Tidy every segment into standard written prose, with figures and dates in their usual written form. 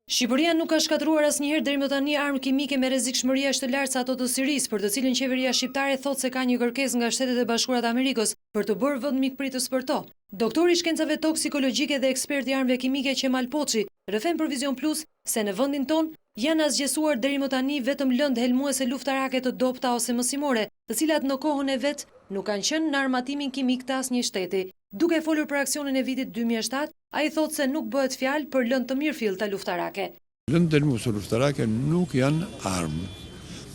Shqipëria nuk ka shkatruar asnjëherë deri më tani armë kimike me rrezikshmëri aq të lartë sa ato të Sirisë, për të cilën qeveria shqiptare thotë se ka një kërkesë nga Shtetet e Bashkuara të Amerikës për të bërë vend mikpritës për to. Doktori i shkencave toksikologjike dhe eksperti i armëve kimike Qemal Poçi rrëfen për Vision Plus se në vendin ton janë asgjësuar deri më tani vetëm lëndë helmuese luftarake të dobta ose mësimore, të cilat në kohën e vet nuk kanë qenë në armatimin kimik të asnjë shteti. Duke folur për aksionin e vitit 2007, ai thotë se nuk bëhet fjalë për lëndë të mirëfillta luftarake. Lëndë helmuese luftarake nuk janë armë.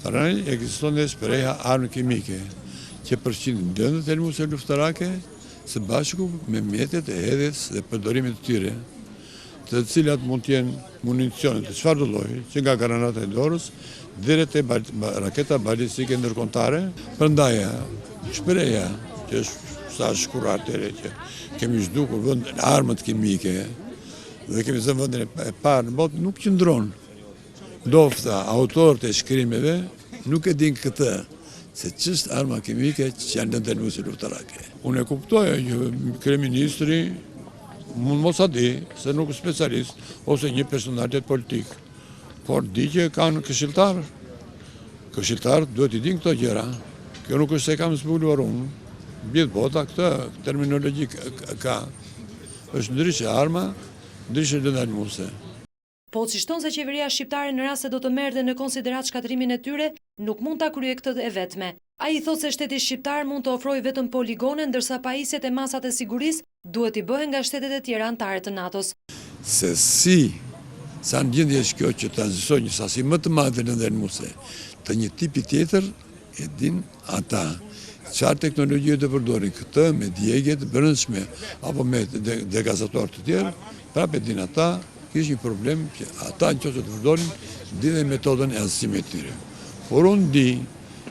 Tani ekziston dhe shpreha armë kimike, që përfshin lëndët helmuese luftarake së bashku me mjetet e hedhjes dhe përdorimit të tyre, të cilat mund të jenë municione të çfarëdo lloji, që nga granata e dorës deri te raketa balistike ndërkombëtare. Prandaj shpreha që është sa shkurar të re që kemi zhdukur vend armët kimike dhe kemi zënë vendin e parë në botë, nuk qëndron. Dofta autorët e shkrimeve nuk e din këtë, se ç'është arma kimike që janë lëndë helmuese luftarake. Unë e kuptoj që kryeministri mund mos a di, se nuk është specialist, ose një personalitet politik, por di që kanë këshilltar. Këshilltarët duhet i din këto gjëra. Kjo nuk është se kam zbuluar unë. Gjithë bota këtë terminologji ka. Është ndryshe arma, ndryshe lëndë helmuese. Poçi shton se qeveria shqiptare në rast se do të merrte në konsiderat shkatrimin e tyre, nuk mund ta kryejë këtë e vetme. Ai thotë se shteti shqiptar mund të ofrojë vetëm poligone, ndërsa pajisjet e masat e sigurisë duhet i bëhen nga shtetet e tjera anëtare të NATO-s. Se sa në gjendje është kjo që tranzitoj një sasi më të madhe lëndë helmuese të një tipi tjetër, e din ata. Çfarë teknologji të përdorin këtë me djegje të brendshme apo me degazator të tjerë, prapë din ata. Kishë një problem që ata në qoftë të përdorin, di dhe metodën e azimit të tyre. Por unë di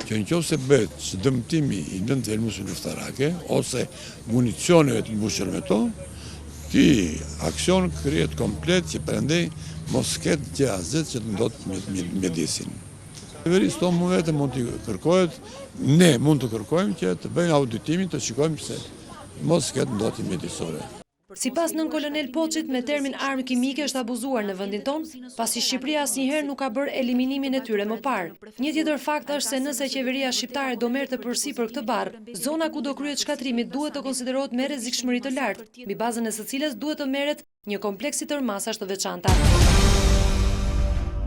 që në qoftë se bëhet së dëmtimi i lëndë helmuese luftarake, ose municioneve të mbushur me to, ky aksion krijet komplet që prandaj mos ketë gjë asgjë që të ndodhë me mjedisin. Qeverisë tonë mund vetëm mund të kërkohet, ne mund të kërkojmë që të bëjnë auditimin, të shikojmë se mos ketë ndodhje mjedisore. Sipas nën kolonel Poçit, me termin armë kimike është abuzuar në vendin tonë, pasi Shqipëria asnjëherë nuk ka bërë eliminimin e tyre më parë. Një tjetër fakt është se nëse qeveria shqiptare do merrte përsipër këtë barr, zona ku do kryhet shkatrimi duhet të konsiderohet me rrezikshmëri të lartë, mbi bazën e së cilës duhet të merret një kompleks i tërmasash të veçanta.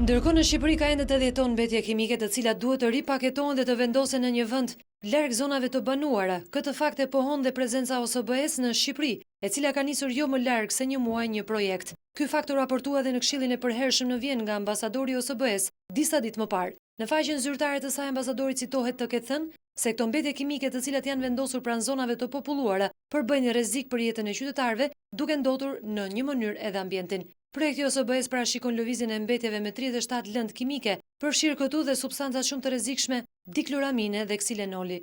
Ndërkohë në Shqipëri ka ende të jeton mbetje kimike të cilat duhet të ripaketohen dhe të vendosen në një vend larg zonave të banuara. Këtë fakt e pohon dhe prezenca OSBE-s në Shqipëri, e cila ka nisur jo më larg se një muaj një projekt. Ky fakt u raportua edhe në Këshillin e përhershëm në Vjenë nga ambasadori i OSBE-s disa ditë më parë. Në faqen zyrtare të saj ambasadori citohet të ketë thënë se këto mbetje kimike të cilat janë vendosur pranë zonave të populluara përbëjnë rrezik për jetën e qytetarëve, duke ndotur në një mënyrë edhe ambientin. Projekti OSBE-s parashikon lëvizjen e mbetjeve me 37 lëndë kimike, përfshirë këtu dhe substanca shumë të rrezikshme, dikloramine dhe ksilenoli.